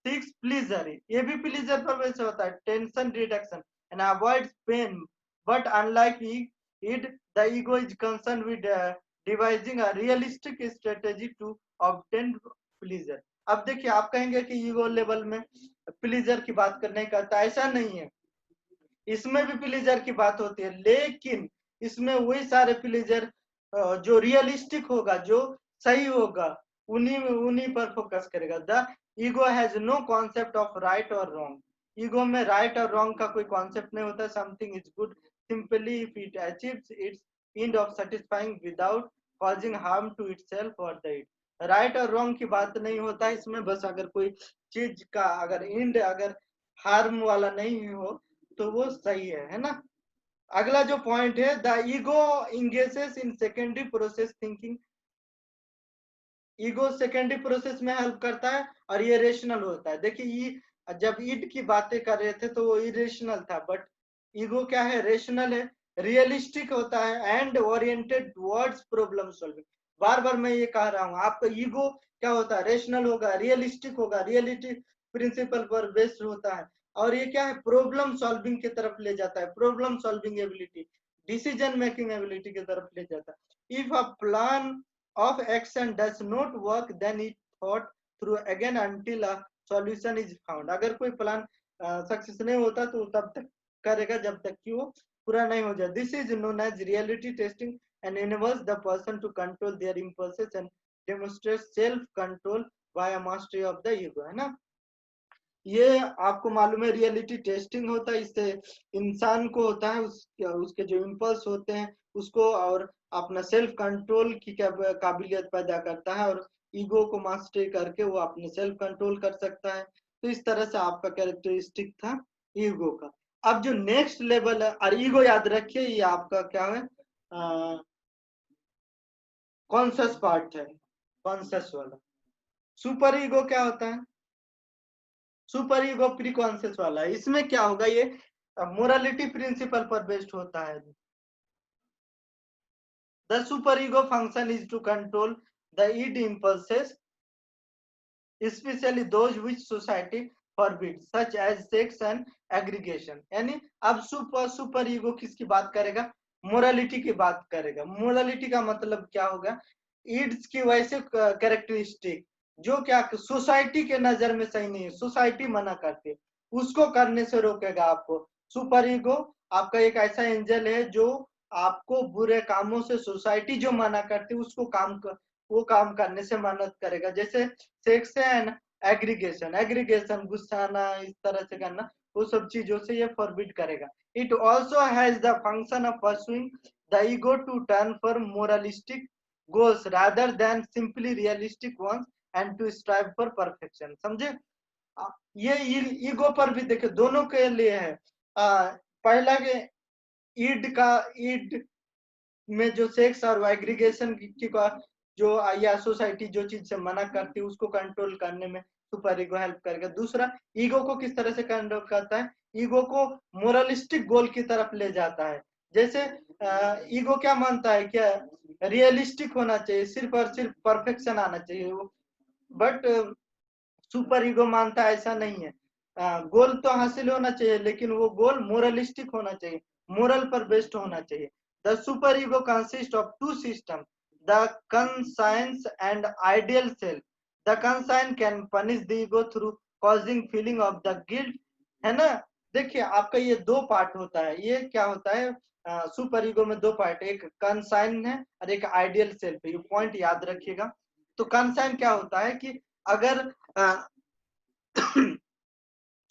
seeks pleasure. ये भी प्लीजर पर वैसे होता है, tension reduction and avoids pain, but unlike id the ego is concerned with devising a realistic strategy to obtain pleasure। अब देखिए आप कहेंगे कि ईगो लेवल में प्लीजर की बात नहीं करता, ऐसा नहीं है, इसमें भी प्लीजर की बात होती है, लेकिन इसमें वही सारे प्लीजर जो रियलिस्टिक होगा, जो सही होगा, उन्हीं पर फोकस करेगा। The ego has no concept of right और रॉन्ग। ईगो में राइट और रॉन्ग का कोई कॉन्सेप्ट नहीं होता। Something is good simply if it achieves its end of satisfying without causing harm to itself or the it। Right और wrong की बात नहीं होता इसमें, बस अगर कोई चीज का अगर एंड अगर हार्म वाला नहीं हो तो वो सही है ना। अगला जो पॉइंट है, the ego engages in secondary process thinking. Ego secondary process में हेल्प करता है और ये रेशनल होता है। देखिए जब ईड की बातें कर रहे थे तो वो इरेशनल था, बट ईगो क्या है, रेशनल है, रियलिस्टिक होता है and oriented towards problem solving. बार बार मैं ये कह रहा हूँ, आपका ईगो क्या होता है, रेशनल होगा, रियलिस्टिक होगा, रियलिटी प्रिंसिपल पर बेस्ड होता है, और ये क्या है, प्रॉब्लम सॉल्विंग की तरफ ले जाता है, problem solving ability, decision making ability की तरफ ले जाता है। If a plan of action does not work, then it thought through again until a solution is found. अगर कोई प्लान सक्सेस नहीं होता तो तब तक करेगा जब तक कि वो पूरा नहीं हो जाए। This is known as reality testing and enables the person to control their impulses and demonstrate self control via mastery of the ego, है ना। ये आपको मालूम है रियलिटी टेस्टिंग होता है, इससे इंसान को होता है उसके जो इम्पल्स होते हैं उसको और अपना सेल्फ कंट्रोल की काबिलियत पैदा करता है और ईगो को मास्टरी करके वो अपने सेल्फ कंट्रोल कर सकता है। तो इस तरह से आपका कैरेक्टरिस्टिक था ईगो का। अब जो नेक्स्ट लेवल है, और ईगो याद रखिए ये आपका क्या है, कॉन्शियस पार्ट है, कॉन्शियस वाला। सुपर ईगो क्या होता है, सुपर ईगो प्री कॉन्शियस वाला है। इसमें क्या होगा, ये मोरालिटी प्रिंसिपल पर बेस्ड होता है। The super ego function is to control the id impulses specially those which society forbid such as sex and aggregation. यानी अब सुपर ईगो किसकी बात करेगा, मोरालिटी की बात करेगा। मोरालिटी का मतलब क्या होगा, ईड्स की वैसे कैरेक्टरिस्टिक जो क्या सोसाइटी के नजर में सही नहीं है, सोसाइटी मना करती है, उसको करने से रोकेगा आपको। सुपर ईगो आपका एक ऐसा एंजल है जो आपको बुरे कामों से, सोसाइटी जो मना करती है उसको वो काम करने से मदद करेगा। जैसे सेक्स एंड एग्रीगेशन, एग्रीगेशन गुस्साना इस तरह से करना, वो सब चीजों से ये फॉरबिड करेगा। It also has the function of pursuing the ego to turn for moralistic goals rather than simply realistic ones and to strive for perfection. समझे, ये ईगो पर भी देखिए दोनों के लिए है। पहला के ईड में जो सेक्स और एग्रीगेशन की जो या सोसाइटी जो चीज से मना करती है उसको कंट्रोल करने में सुपर ईगो हेल्प करेगा। दूसरा, ईगो को किस तरह से कंट्रोल करता है, ईगो को मोरलिस्टिक गोल की तरफ ले जाता है। जैसे ईगो क्या मानता है, क्या रियलिस्टिक होना चाहिए, सिर्फ और सिर्फ परफेक्शन आना चाहिए, बट सुपर ईगो मानता है ऐसा नहीं है। गोल तो हासिल होना चाहिए लेकिन वो गोल मोरलिस्टिक होना चाहिए, मोरल पर बेस्ड होना चाहिए। The super ego consist of two system, the conscience and ideal self. The conscience can punish the ego through causing feeling of the guilt, है ना। देखिए आपका ये दो पार्ट होता है, ये क्या होता है, सुपर ईगो में दो पार्ट, एक कंसाइन है और एक आइडियल सेल्फ है, ये पॉइंट याद रखिएगा। तो कंसाइन क्या होता है कि अगर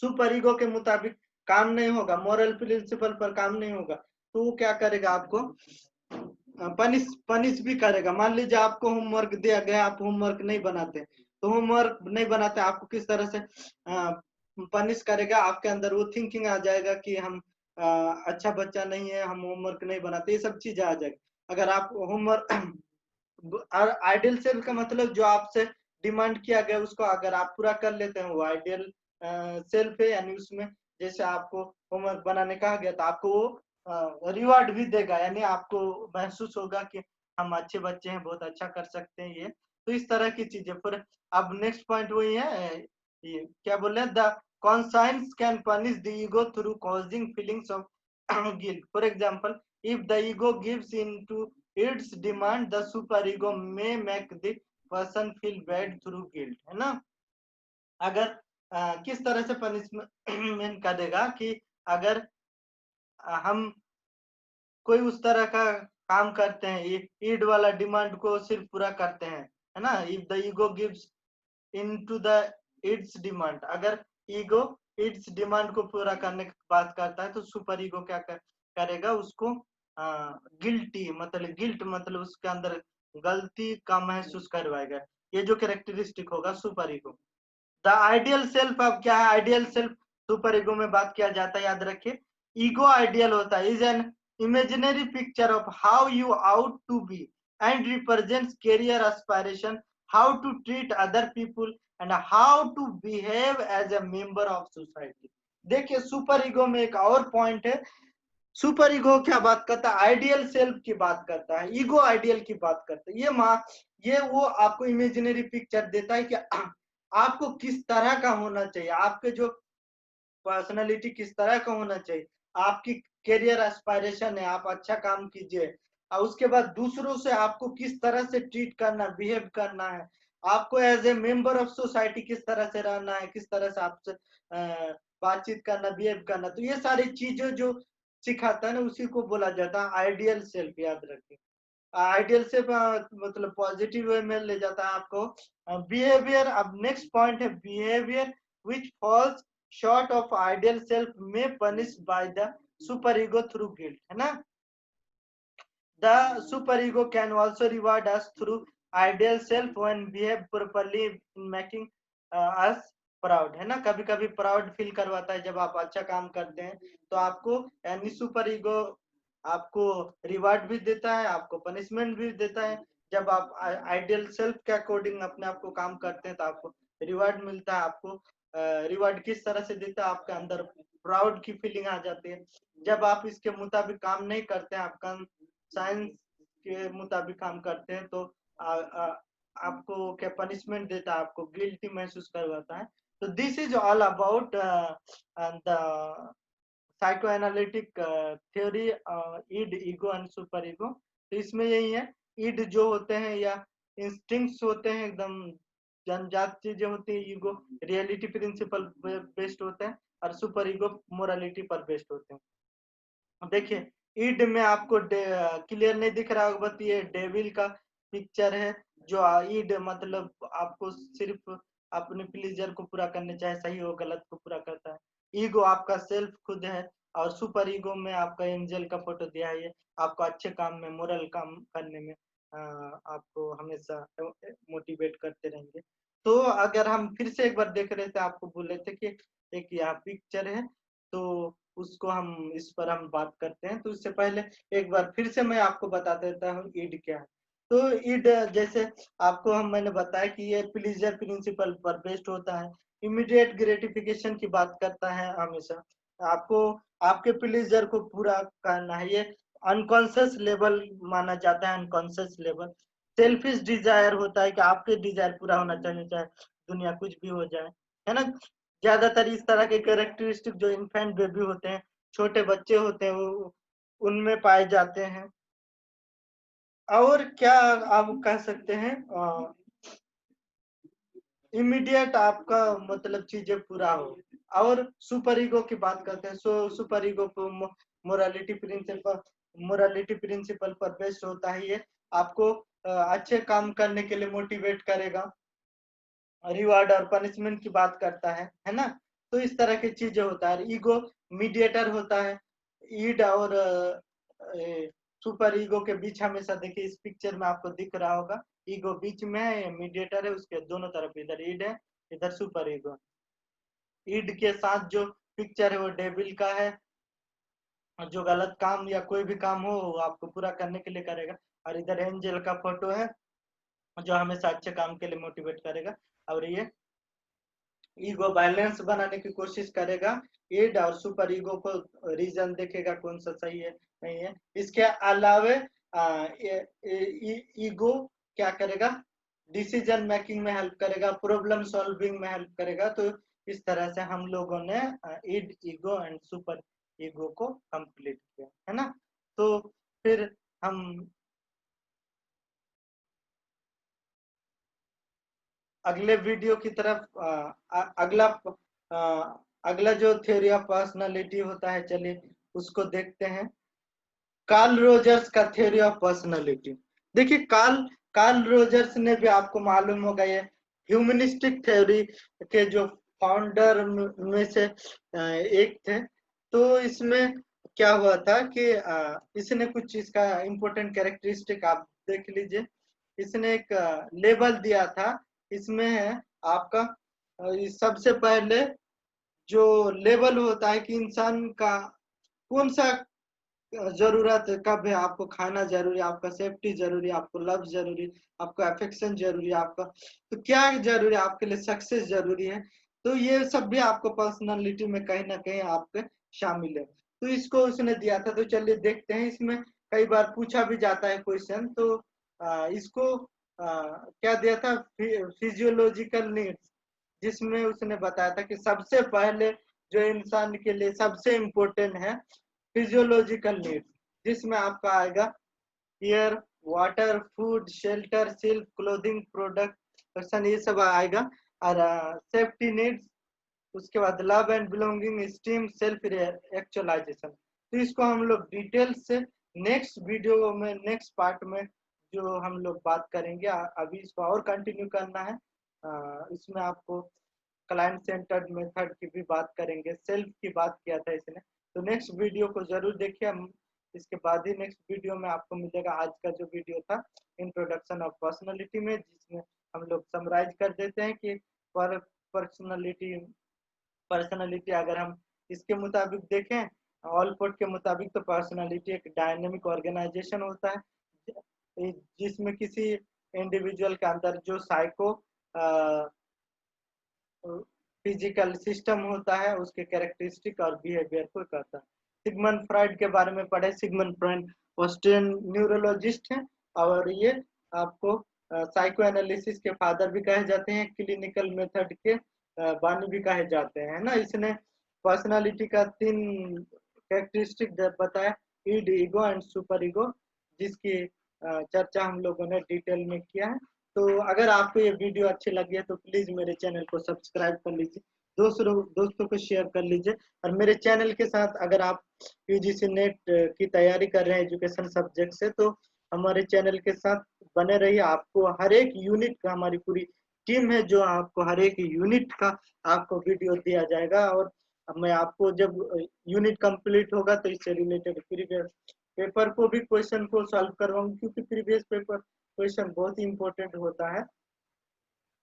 सुपर ईगो के मुताबिक काम नहीं होगा, मोरल प्रिंसिपल पर काम नहीं होगा, तो वो क्या करेगा, आपको पनिश भी करेगा। मान लीजिए आपको होमवर्क दिया गया, आप होमवर्क नहीं बनाते, तो होमवर्क नहीं बनाते आपको किस तरह से पनिश करेगा, आपके अंदर वो थिंकिंग आ जाएगा कि हम अच्छा बच्चा नहीं है, हम होमवर्क नहीं बनाते, ये सब चीजें आ जाएगी। अगर आप होमवर्क आइडियल सेल्फ का मतलब जो आपसे डिमांड किया गया उसको अगर आप पूरा कर लेते हैं वो आइडियल सेल्फ है। यानी उसमें जैसे आपको होमवर्क बनाने कहा गया तो आपको वो रिवार्ड भी देगा, यानी आपको महसूस होगा कि हम अच्छे बच्चे हैं, बहुत अच्छा कर सकते हैं ये। तो इस तरह की चीजें। फिर अब नेक्स्ट पॉइंट वही है, ये क्या बोल रहे हैं, the conscience can punish the ego through causing feelings of guilt. For example, if the ego gives into its demand, the super ego may make the person feel bad through guilt, है ना। अगर किस तरह से punishment करेगा कि अगर हम कोई उस तरह का काम करते हैं, ईड वाला डिमांड को सिर्फ पूरा करते हैं, है ना। If the ego gives into the it's demand, अगर ईगो इट्स डिमांड को पूरा करने की बात करता है तो सुपर ईगो क्या करेगा, उसको गिल्टी मतलब गिल्ट मतलब उसके अंदर गलती का महसूस करवाएगा। ये जो कैरेक्टरिस्टिक होगा super ego. The ideal self, अब क्या है आइडियल सेल्फ, सुपर ईगो में बात किया जाता है, याद रखिए। ईगो आइडियल होता है is an imaginary picture of how you ought to be and represents career aspiration, how to treat other people and how to behave as a member of society. देखिए सुपर ईगो में एक और point है, super ego क्या बात करता है, ideal self की बात करता है, ईगो आइडियल की बात करता है। ये वो आपको इमेजिनरी पिक्चर देता है कि आपको किस तरह का होना चाहिए, आपके जो पर्सनालिटी किस तरह का होना चाहिए, आपकी करियर एस्पायरेशन है, आप अच्छा काम कीजिए, और उसके बाद दूसरों से आपको किस तरह से ट्रीट करना, बिहेव करना है, आपको as a member of society किस तरह से रहना है, किस तरह से आपसे बातचीत करना, बिहेव करना, तो ये सारी चीजें जो सिखाता है ना, उसी को बोला जाता है आइडियल सेल्फ। याद रखिए, आइडियल सेल्फ मतलब पॉजिटिव वे में ले जाता है आपको। बिहेवियर, अब नेक्स्ट पॉइंट है behaviour which falls short of ideal self में punish by the super ego through guilt, है ना। The superego can also reward us through ideal self when behave properly in making us proud, है ना। कभी कभी proud feel करवाता है जब आप अच्छा काम करते हैं, तो आपको यानी सुपर ईगो आपको रिवार्ड भी देता है, आपको पनिशमेंट भी देता है। जब आप आइडियल सेल्फ के अकॉर्डिंग अपने आप को काम करते हैं तो आपको रिवार्ड मिलता है। आपको रिवार्ड किस तरह से देता है, आपके अंदर प्राउड की फीलिंग आ जाती है। जब आप इसके मुताबिक काम नहीं करते हैं, आपका साइंस के मुताबिक काम करते हैं, तो आपको क्या पनिशमेंट देता है, आपको गिल्टी महसूस करवाता है। तो this is all about the psycho analytic theory, id, ego and super ego. तो इसमें यही है, ईड जो होते हैं या इंस्टिंक्ट्स होते हैं, एकदम जनजात चीजें होती है। ईगो रियलिटी प्रिंसिपल बेस्ड होते हैं, और सुपर ईगो मोरालिटी पर बेस्ड होते हैं। देखिए, ईड में आपको क्लियर नहीं दिख रहा होगा, बट ये डेविल का पिक्चर है। जो ईड मतलब आपको सिर्फ अपने प्लीजर को पूरा करने, चाहे सही हो गलत, को पूरा करता है। ईगो आपका सेल्फ खुद है, और सुपर ईगो में आपका एंजल का फोटो दिया है। ये आपको अच्छे काम में, मोरल काम करने में आपको हमेशा मोटिवेट करते रहेंगे। तो अगर हम फिर से एक बार देख रहे थे, आपको बोल रहे थे कि एक यहाँ पिक्चर है, तो उसको हम इस पर हम बात करते हैं। तो इससे पहले एक बार फिर से मैं आपको बता देता हूँ ईड क्या है। तो ईड जैसे आपको मैंने बताया कि ये प्लीजर प्रिंसिपल पर बेस्ड होता है, इमीडिएट ग्रेटिफिकेशन की बात करता है हमेशा। आपको आपके प्लीजर को पूरा करना है, ये अनकॉन्शियस लेवल माना जाता है। अनकॉन्शियस लेवल सेल्फिश डिजायर होता है कि आपके डिजायर पूरा होना चाहिए, चाहे दुनिया कुछ भी हो जाए, है ना। ज्यादातर इस तरह के कैरेक्टरिस्टिक जो इन्फेंट बेबी होते हैं, छोटे बच्चे होते हैं, वो उनमें पाए जाते हैं। और क्या आप कह सकते हैं, इमीडिएट आपका मतलब चीजें पूरा हो। और सुपर ईगो की बात करते हैं, सो सुपर ईगो को मोरालिटी प्रिंसिपल पर बेस्ड होता है। ये आपको अच्छे काम करने के लिए मोटिवेट करेगा, रिवार्ड और पनिशमेंट की बात करता है ना। तो इस तरह की चीजें होता है। ईगो मीडिएटर होता है। ईड और सुपर ईगो के बीच हमेशा, देखिए इस पिक्चर में आपको दिख रहा होगा, ईगो बीच में है, मीडिएटर है, उसके दोनों तरफ इधर ईड है, इधर सुपर ईगो। ईड के साथ जो पिक्चर है वो डेविल का है, जो गलत काम या कोई भी काम हो वो आपको पूरा करने के लिए करेगा। और इधर एंजल का फोटो है, जो हमेशा अच्छे काम के लिए मोटिवेट करेगा। और ये ईगो बैलेंस बनाने की कोशिश करेगा। ईड और सुपर ईगो को रीजन देखेगा कौन सा सही है नहीं है। इसके अलावे ईगो क्या करेगा, डिसीजन मेकिंग में हेल्प करेगा, प्रॉब्लम सॉल्विंग में हेल्प करेगा। तो इस तरह से हम लोगों ने ईड, ईगो एंड सुपर ईगो को कंप्लीट किया, है ना। तो फिर हम अगले वीडियो की तरफ अगला जो थ्योरी ऑफ पर्सनालिटी होता है, चलिए उसको देखते हैं। कार्ल रोजर्स का थ्योरी ऑफ पर्सनालिटी। देखिए, कार्ल कार्ल रोजर्स ने भी, आपको मालूम होगा, ये ह्यूमनिस्टिक थ्योरी के जो फाउंडर में से एक थे। तो इसमें क्या हुआ था कि इसने कुछ, इसका इम्पोर्टेंट कैरेक्टरिस्टिक आप देख लीजिए। इसने एक लेबल दिया था, इसमें है आपका सबसे पहले जो लेवल होता है कि इंसान का कौन सा जरूरत है, कब है आपको खाना जरूरी, आपका सेफ्टी जरूरी, आपको लव जरूरी, आपको अफेक्शन जरूरी, आपका तो क्या जरूरी है, आपके लिए सक्सेस जरूरी है। तो ये सब भी आपको पर्सनालिटी में कहीं ना कहीं आपके शामिल है। तो इसको उसने दिया था। तो चलिए देखते हैं, इसमें कई बार पूछा भी जाता है क्वेश्चन। तो इसको क्या दिया था, फिजियोलॉजिकल नीड्स, जिसमें उसने बताया था कि सबसे पहले जो इंसान के लिए सबसे इम्पोर्टेंट है फिजियोलॉजिकल नीड्स, जिसमें आपका आएगा air, water, food, shelter, silk, clothing, product, question ये सब आएगा। और सेफ्टी नीड्स, उसके बाद love and belonging, esteem, self actualisation. तो इसको हम लोग डिटेल से नेक्स्ट वीडियो में, नेक्स्ट पार्ट में जो हम लोग बात करेंगे। अभी इसको और कंटिन्यू करना है। इसमें आपको क्लाइंट सेंटर्ड मेथड की भी बात करेंगे, सेल्फ की बात किया था इसने। तो नेक्स्ट वीडियो को जरूर देखिए। हम इसके बाद ही नेक्स्ट वीडियो में आपको मिलेगा आज का जो वीडियो था इंट्रोडक्शन ऑफ पर्सनालिटी में, जिसमें हम लोग समराइज कर देते हैं कि पर्सनालिटी पर्सनालिटी अगर हम इसके मुताबिक देखें, ऑलपोर्ट के मुताबिक, तो पर्सनालिटी एक डायनेमिक ऑर्गेनाइजेशन होता है जिसमें किसी इंडिविजुअल के अंदर जो साइको फिजिकल सिस्टम होता है उसके कैरेक्टरिस्टिक और बिहेवियर को करता है। सिगमंड फ्रॉइड के बारे में पढ़े। सिगमंड फ्रॉइड ऑस्ट्रियन न्यूरोलॉजिस्ट है और ये आपको साइको एनालिसिस के फादर भी कहे जाते हैं, क्लिनिकल मेथड के बानी भी कहे जाते हैं ना। इसने पर्सनालिटी का 3 कैरेक्टरिस्टिक बताया, ईड, ईगो एंड सुपर ईगो, जिसकी चर्चा हम लोगों ने डिटेल में किया है। तो अगर आपको ये वीडियो अच्छी लगी है तो प्लीज मेरे चैनल को सब्सक्राइब कर लीजिए, दोस्तों को शेयर कर लीजिए। और मेरे चैनल के साथ अगर आप यूजीसी नेट की तैयारी कर रहे हैं एजुकेशन सब्जेक्ट से, तो हमारे चैनल के साथ बने रहिए। आपको हर एक यूनिट का, हमारी पूरी टीम है जो आपको हर एक यूनिट का आपको वीडियो दिया जाएगा। और मैं आपको जब यूनिट कंप्लीट होगा तो इससे रिलेटेड प्रीवियस पेपर को भी क्वेश्चन को सॉल्व करवाऊंगा, क्योंकि प्रीवियस पेपर क्वेश्चन बहुत ही इंपॉर्टेंट होता है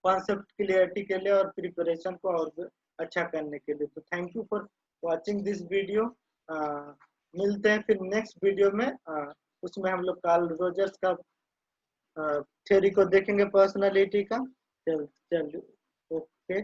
कॉन्सेप्ट क्लियरिटी के लिए और प्रिपरेशन को और अच्छा करने के लिए। तो thank you for watching this video. मिलते हैं फिर नेक्स्ट वीडियो में। उसमें हम लोग कार्ल रोजर्स का थ्योरी को देखेंगे पर्सनालिटी का। चल चल ओके।